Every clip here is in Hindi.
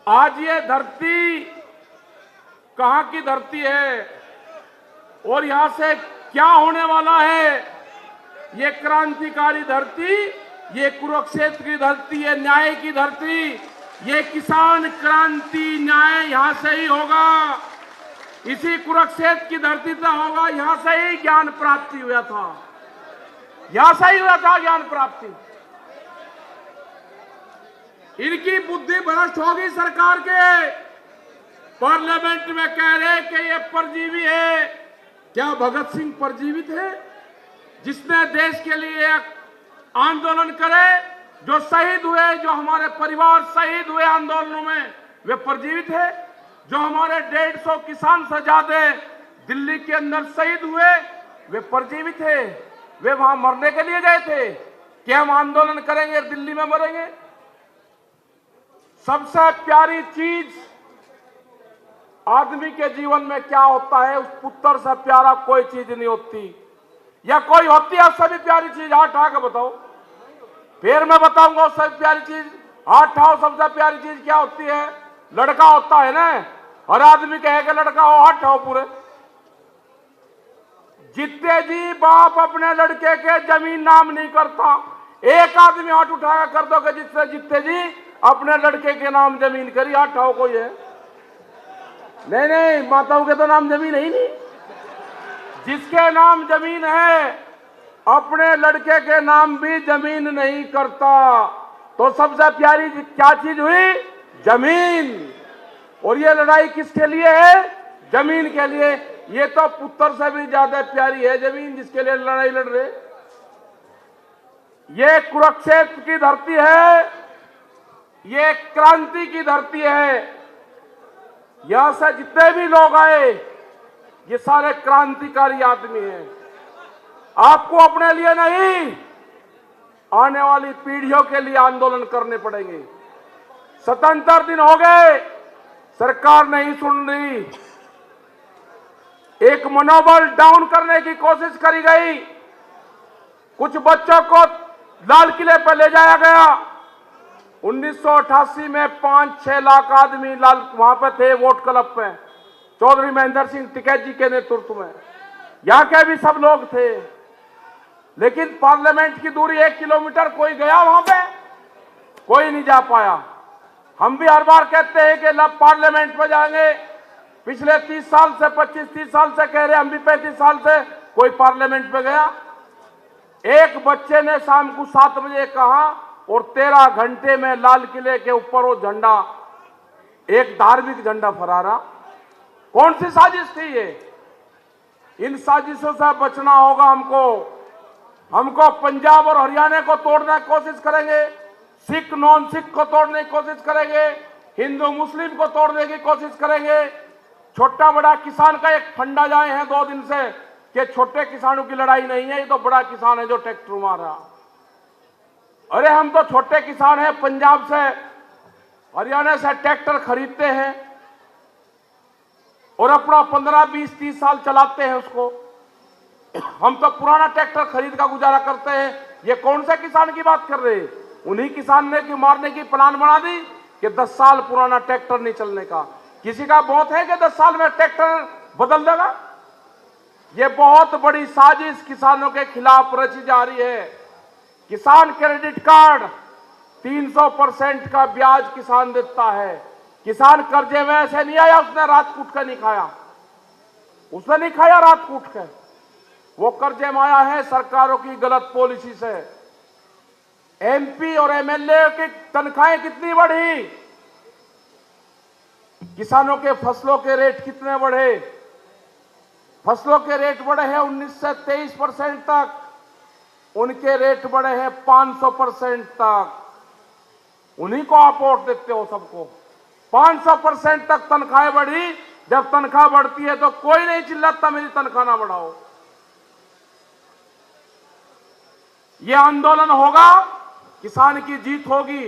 आज ये धरती कहां की धरती है और यहां से क्या होने वाला है। ये क्रांतिकारी धरती, ये कुरुक्षेत्र की धरती, ये न्याय की धरती, ये किसान क्रांति न्याय यहां से ही होगा। इसी कुरुक्षेत्र की धरती से होगा। यहां से ही ज्ञान प्राप्ति हुआ था, यहां से ही हुआ था ज्ञान प्राप्ति। इनकी बुद्धि भ्रष्ट होगी सरकार के। पार्लियामेंट में कह रहे कि ये परजीवी है। क्या भगत सिंह परजीवी थे जिसने देश के लिए आंदोलन करे, जो शहीद हुए, जो हमारे परिवार शहीद हुए आंदोलनों में, वे परजीवी थे? जो हमारे 150 किसान से ज्यादा दिल्ली के अंदर शहीद हुए, वे परजीवी थे? वे वहां मरने के लिए गए थे कि हम आंदोलन करेंगे दिल्ली में मरेंगे? सबसे प्यारी चीज आदमी के जीवन में क्या होता है, उस पुत्र से प्यारा कोई चीज नहीं होती। या कोई होती है उससे भी प्यारी चीज? हाथ उठा के बताओ, फिर मैं बताऊंगा उससे प्यारी चीज। हाथ उठाओ, सबसे प्यारी चीज क्या होती है? लड़का होता है ना। हर आदमी कहे कि लड़का हो, हाथ उठाओ पूरे। जितने जी बाप अपने लड़के के जमीन नाम नहीं करता, एक आदमी हाथ उठाकर कर दो कि जिससे जितने जी अपने लड़के के नाम जमीन करी। हाथ उठाओ कोई है? नहीं नहीं, माताओं के तो नाम जमीन है ही नहीं। जिसके नाम जमीन है अपने लड़के के नाम भी जमीन नहीं करता। तो सबसे प्यारी क्या चीज हुई? जमीन। और ये लड़ाई किसके लिए है? जमीन के लिए। ये तो पुत्र से भी ज्यादा प्यारी है जमीन, जिसके लिए लड़ाई लड़ रहे। ये कुरुक्षेत्र की धरती है, ये क्रांति की धरती है। यहां से जितने भी लोग आए, ये सारे क्रांतिकारी आदमी हैं। आपको अपने लिए नहीं, आने वाली पीढ़ियों के लिए आंदोलन करने पड़ेंगे। 77 दिन हो गए, सरकार नहीं सुन रही। एक मनोबल डाउन करने की कोशिश करी गई। कुछ बच्चों को लाल किले पर ले जाया गया। 1988 में 5-6 लाख आदमी वहां पे थे, वोट क्लब पे, चौधरी महेंद्र सिंह टिकैत जी के नेतृत्व में। यहाँ के भी सब लोग थे, लेकिन पार्लियामेंट की दूरी 1 किलोमीटर, कोई गया वहां पे? कोई नहीं जा पाया। हम भी हर बार कहते हैं कि पार्लियामेंट में जाएंगे। पिछले 30 साल से, 25-30 साल से कह रहे, हम भी 35 साल से। कोई पार्लियामेंट में गया? एक बच्चे ने शाम को 7 बजे कहा और 13 घंटे में लाल किले के ऊपर वो झंडा, एक धार्मिक झंडा फहरा। कौन सी साजिश थी ये? इन साजिशों से बचना होगा हमको। हमको पंजाब और हरियाणा को तोड़ने की कोशिश करेंगे, सिख नॉन सिख को तोड़ने की कोशिश करेंगे, हिंदू मुस्लिम को तोड़ने की कोशिश करेंगे। छोटा बड़ा किसान का एक फंडा जाए हैं 2 दिन से कि छोटे किसानों की लड़ाई नहीं है, ये तो बड़ा किसान है जो ट्रैक्टर मारा। अरे हम तो छोटे किसान हैं, पंजाब से हरियाणा से ट्रैक्टर खरीदते हैं और अपना 15, 20, 30 साल चलाते हैं उसको। हम तो पुराना ट्रैक्टर खरीद का गुजारा करते हैं। ये कौन से किसान की बात कर रहे हैं? उन्हीं किसान ने की मारने की प्लान बना दी कि 10 साल पुराना ट्रैक्टर नहीं चलने का। किसी का बहुत है कि 10 साल में ट्रैक्टर बदल देगा? ये बहुत बड़ी साजिश किसानों के खिलाफ रची जा रही है। किसान क्रेडिट कार्ड 300% का ब्याज किसान देता है। किसान कर्जे में ऐसे नहीं आया उसने रात कूट कर नहीं खाया, उसने नहीं खाया रात कूट कर। वो कर्जे में आया है सरकारों की गलत पॉलिसी से। एमपी और एमएलए की तनख्वाहें कितनी बढ़ी, किसानों के फसलों के रेट कितने बढ़े? फसलों के रेट बढ़े हैं 19 से 23% तक, उनके रेट बढ़े हैं 500% तक। उन्हीं को आप वोट देते हो सबको। 500% तक तनख्वाहें बढ़ी। जब तनख्वाह बढ़ती है तो कोई नहीं चिल्लाता मेरी तनख्वाह ना बढ़ाओ। यह आंदोलन होगा, किसान की जीत होगी।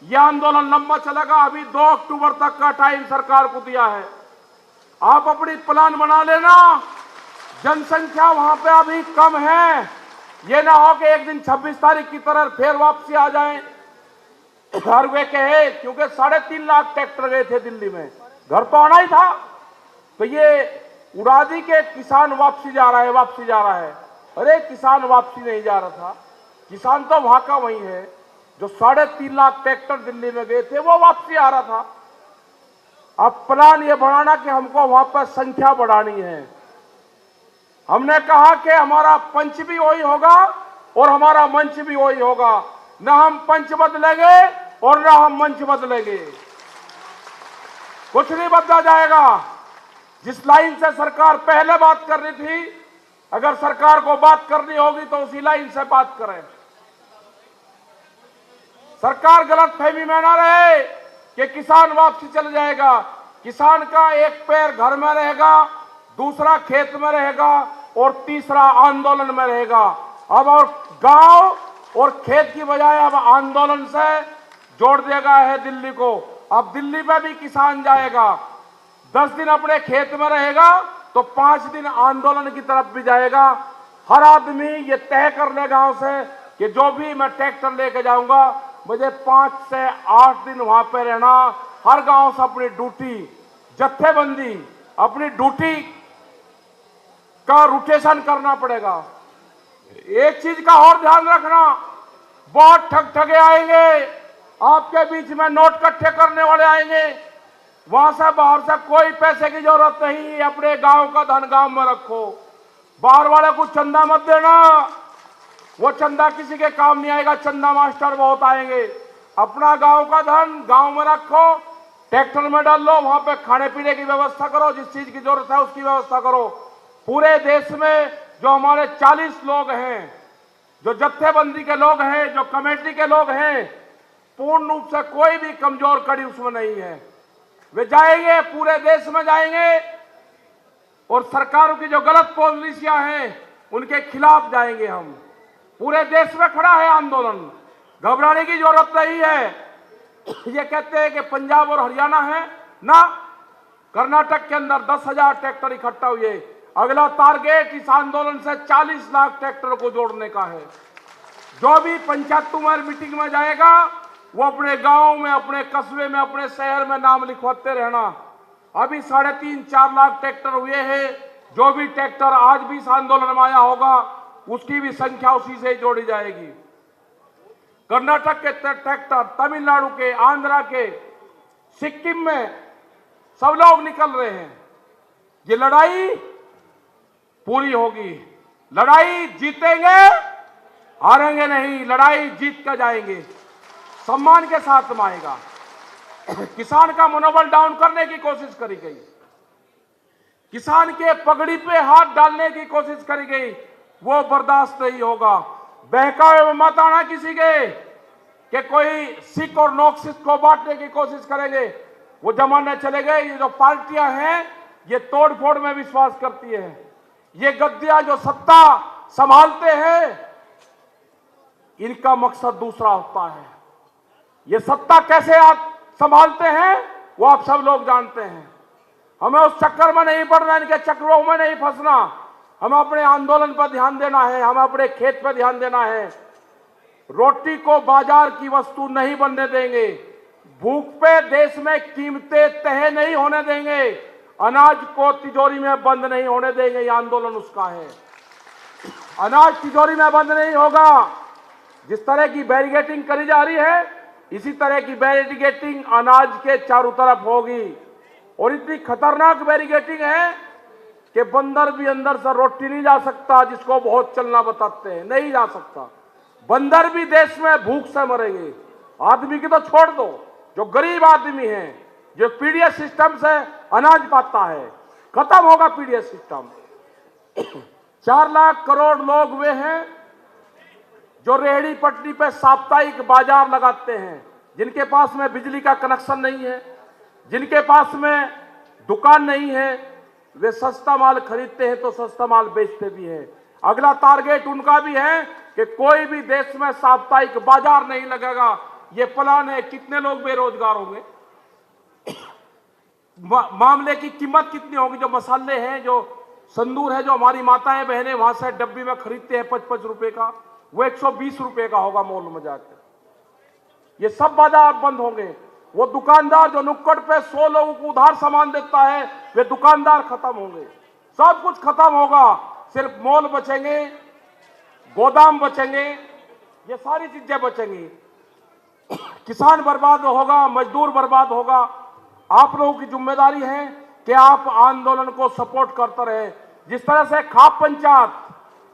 यह आंदोलन लंबा चलेगा। अभी 2 अक्टूबर तक का टाइम सरकार को दिया है। आप अपनी प्लान बना लेना। जनसंख्या वहां पे अभी कम है। ये ना हो कि एक दिन 26 तारीख की तरह फिर वापसी आ जाए। घर वे कहे, क्योंकि 3.5 लाख ट्रैक्टर गए थे दिल्ली में, घर तो आना ही था। तो ये उड़ा दी के किसान वापसी जा रहा है, वापसी जा रहा है। अरे किसान वापसी नहीं जा रहा था, किसान तो वहां का वही है। जो 3.5 लाख ट्रैक्टर दिल्ली में गए थे वो वापसी आ रहा था। अब प्लान ये बढ़ाना कि हमको वहां पर संख्या बढ़ानी है। हमने कहा कि हमारा पंच भी वही होगा और हमारा मंच भी वही होगा। न हम पंच बदलेंगे और न हम मंच बदलेंगे, कुछ नहीं बदला जाएगा। जिस लाइन से सरकार पहले बात कर रही थी, अगर सरकार को बात करनी होगी तो उसी लाइन से बात करें। सरकार गलतफहमी में ना रहे कि किसान वापसी चल जाएगा। किसान का एक पैर घर में रहेगा, दूसरा खेत में रहेगा और तीसरा आंदोलन में रहेगा। अब और गांव और खेत की बजाय अब आंदोलन से जोड़ दिया गया है दिल्ली को। अब दिल्ली में भी किसान जाएगा, 10 दिन अपने खेत में रहेगा तो 5 दिन आंदोलन की तरफ भी जाएगा। हर आदमी ये तय कर ले गांव से कि जो भी मैं ट्रैक्टर लेके जाऊंगा, मुझे 5 से 8 दिन वहां पे रहना। हर गांव से अपनी ड्यूटी, जत्थेबंदी, अपनी ड्यूटी का रोटेशन करना पड़ेगा। एक चीज का और ध्यान रखना, बहुत ठगे आएंगे आपके बीच में, नोट इकट्ठे करने वाले आएंगे। वहां से बाहर से कोई पैसे की जरूरत नहीं, अपने गांव का धन गांव में रखो। बाहर वाले को चंदा मत देना, वो चंदा किसी के काम नहीं आएगा। चंदा मास्टर बहुत आएंगे। अपना गांव का धन गांव में रखो, ट्रैक्टर में डाल लो, वहां पे खाने पीने की व्यवस्था करो, जिस चीज की जरूरत है उसकी व्यवस्था करो। पूरे देश में जो हमारे 40 लोग हैं, जो जत्थेबंदी के लोग हैं, जो कमेटी के लोग हैं, पूर्ण रूप से कोई भी कमजोर कड़ी उसमें नहीं है। वे जाएंगे, पूरे देश में जाएंगे और सरकारों की जो गलत पॉलिसियां हैं उनके खिलाफ जाएंगे। हम पूरे देश में खड़ा है आंदोलन, घबराने की जरूरत नहीं है। ये कहते हैं कि पंजाब और हरियाणा है ना, कर्नाटक के अंदर 10,000 ट्रैक्टर इकट्ठा हुए। अगला टारगेट इस आंदोलन से 40 लाख ट्रैक्टर को जोड़ने का है। जो भी पंचायत मीटिंग में जाएगा वो अपने गांव में, अपने कस्बे में, अपने शहर में नाम लिखवाते रहना। अभी 3.5-4 लाख ट्रैक्टर हुए हैं। जो भी ट्रैक्टर आज भी इस आंदोलन में आया होगा उसकी भी संख्या उसी से जोड़ी जाएगी। कर्नाटक के ट्रैक्टर, तमिलनाडु के, आंध्रा के, सिक्किम में सब लोग निकल रहे हैं। ये लड़ाई पूरी होगी। लड़ाई जीतेंगे, हारेंगे नहीं, लड़ाई जीत कर जाएंगे, सम्मान के साथ में आएगा। किसान का मनोबल डाउन करने की कोशिश करी गई, किसान के पगड़ी पे हाथ डालने की कोशिश करी गई, वो बर्दाश्त नहीं होगा। बहकावे में मत आना किसी के कि कोई सिख और नॉन सिख को बांटने की कोशिश करेंगे। वो जमाने चले गए। ये जो पार्टियां हैं ये तोड़ फोड़ में विश्वास करती है। ये गद्दियां जो सत्ता संभालते हैं इनका मकसद दूसरा होता है। ये सत्ता कैसे आप संभालते हैं वो आप सब लोग जानते हैं। हमें उस चक्कर में नहीं पड़ना, इनके चक्रों में नहीं फंसना। हमें अपने आंदोलन पर ध्यान देना है, हमें अपने खेत पर ध्यान देना है। रोटी को बाजार की वस्तु नहीं बनने देंगे। भूख पे देश में कीमतें तय नहीं होने देंगे। अनाज को तिजोरी में बंद नहीं होने देंगे। ये आंदोलन उसका है। अनाज तिजोरी में बंद नहीं होगा। जिस तरह की बैरिकेडिंग करी जा रही है इसी तरह की बैरिकेडिंग अनाज के चारों तरफ होगी। और इतनी खतरनाक बैरिकेडिंग है कि बंदर भी अंदर से रोटी नहीं जा सकता, जिसको बहुत चलना बताते हैं, नहीं जा सकता। बंदर भी देश में भूख से मरेंगे। आदमी की तो छोड़ दो, जो गरीब आदमी है, जो पीडीएस सिस्टम से अनाज पाता है, खत्म होगा पीडीएस सिस्टम। 4 लाख करोड़ लोग वे हैं जो रेहड़ी पटरी पे साप्ताहिक बाजार लगाते हैं, जिनके पास में बिजली का कनेक्शन नहीं है, जिनके पास में दुकान नहीं है। वे सस्ता माल खरीदते हैं तो सस्ता माल बेचते भी हैं। अगला टारगेट उनका भी है कि कोई भी देश में साप्ताहिक बाजार नहीं लगेगा। ये प्लान है। कितने लोग बेरोजगार होंगे, मामले की कीमत कितनी होगी। जो मसाले हैं, जो संदूर है, जो हमारी माताएं बहनें वहां से डब्बी में खरीदते हैं 55 रुपए का, वो 120 रुपए का होगा मॉल में जाकर। ये सब बाजार बंद होंगे। वो दुकानदार जो नुक्कड़ पे 100 लोगों को उधार सामान देता है, वे दुकानदार खत्म होंगे। सब कुछ खत्म होगा, सिर्फ मॉल बचेंगे, गोदाम बचेंगे, ये सारी चीजें बचेंगी। किसान बर्बाद होगा, मजदूर बर्बाद होगा। आप लोगों की जिम्मेदारी है कि आप आंदोलन को सपोर्ट करते रहे। जिस तरह से खाप पंचायत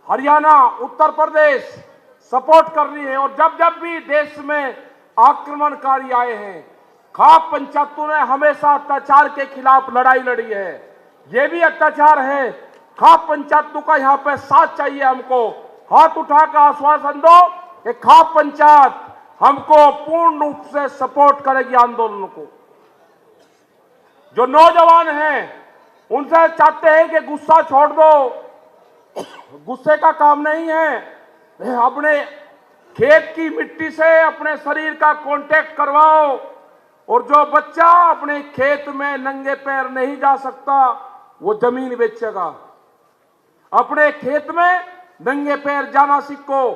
हरियाणा, उत्तर प्रदेश सपोर्ट कर रही है, और जब जब भी देश में आक्रमणकारी आए हैं, खाप पंचायतों ने हमेशा अत्याचार के खिलाफ लड़ाई लड़ी है। ये भी अत्याचार है। खाप पंचायतों का यहाँ पे साथ चाहिए। हमको हाथ उठाकर आश्वासन दो कि खाप पंचायत हमको पूर्ण रूप से सपोर्ट करेगी आंदोलन को। जो नौजवान हैं उनसे चाहते हैं कि गुस्सा छोड़ दो, गुस्से का काम नहीं है। अपने खेत की मिट्टी से अपने शरीर का कांटेक्ट करवाओ, और जो बच्चा अपने खेत में नंगे पैर नहीं जा सकता वो जमीन बेचेगा। अपने खेत में नंगे पैर जाना सीखो,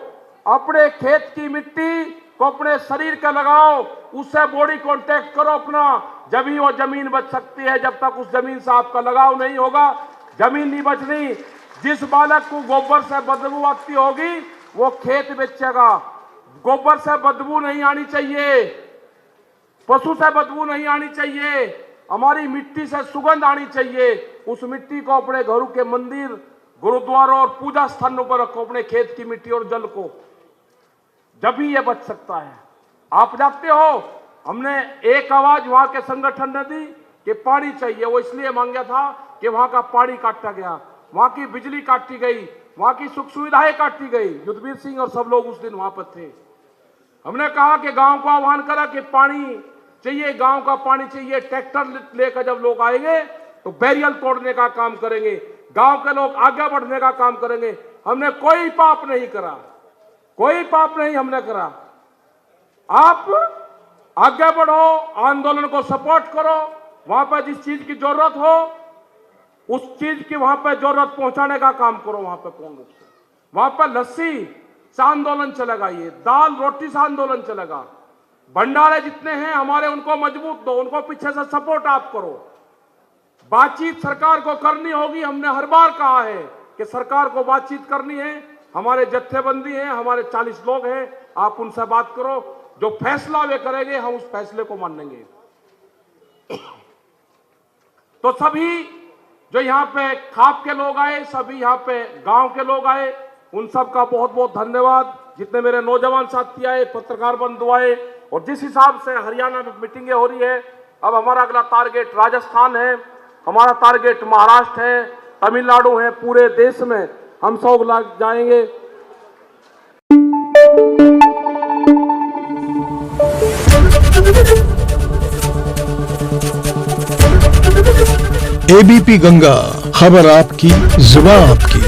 अपने खेत की मिट्टी को अपने शरीर का लगाओ, उससे बॉडी कांटेक्ट करो अपना, जब ही वो जमीन बच सकती है। जब तक उस जमीन से आपका लगाव नहीं होगा, जमीन नहीं बचनी। जिस बालक को गोबर से बदबू आती होगी वो खेत बेचेगा। गोबर से बदबू नहीं आनी चाहिए, पशु से बदबू नहीं आनी चाहिए, हमारी मिट्टी से सुगंध आनी चाहिए। उस मिट्टी को अपने घरों के मंदिर, गुरुद्वारों और पूजा स्थानों पर रखो, अपने खेत की मिट्टी और जल को, जब भी ये बच सकता है। आप जानते हो, हमने एक आवाज वहां के संगठन ने दी कि पानी चाहिए। वो इसलिए मांगा था कि वहां का पानी काटा गया, वहां की बिजली काटी गई, वहां की सुख सुविधाएं काटी गई। युद्धवीर सिंह और सब लोग उस दिन वहां पर थे। हमने कहा कि गांव को आह्वान करा कि पानी चाहिए, गांव का पानी चाहिए। ट्रैक्टर लेकर जब लोग आएंगे तो बैरियर तोड़ने का काम करेंगे, गांव के लोग आगे बढ़ने का काम करेंगे। हमने कोई पाप नहीं करा, कोई पाप नहीं हमने करा। आप आगे बढ़ो, आंदोलन को सपोर्ट करो, वहां पर जिस चीज की जरूरत हो उस चीज की वहां पर जरूरत पहुंचाने का काम करो। वहां पर पूर्ण रूप से वहां पर लस्सी से आंदोलन चलेगा, ये दाल रोटी से आंदोलन चलेगा। भंडारे जितने हैं हमारे, उनको मजबूत दो, उनको पीछे से सपोर्ट आप करो। बातचीत सरकार को करनी होगी। हमने हर बार कहा है कि सरकार को बातचीत करनी है। हमारे जत्थेबंदी हैं, हमारे 40 लोग हैं, आप उनसे बात करो। जो फैसला वे करेंगे हम उस फैसले को मानेंगे। तो सभी जो यहाँ पे खाप के लोग आए, सभी यहाँ पे गांव के लोग आए, उन सब का बहुत बहुत धन्यवाद। जितने मेरे नौजवान साथी आए, पत्रकार बंधु आए, और जिस हिसाब से हरियाणा में मीटिंगें हो रही है, अब हमारा अगला टारगेट राजस्थान है, हमारा टारगेट महाराष्ट्र है, तमिलनाडु है। पूरे देश में हम सब लोग जाएंगे। एबीपी गंगा, खबर आपकी, जुबान आपकी।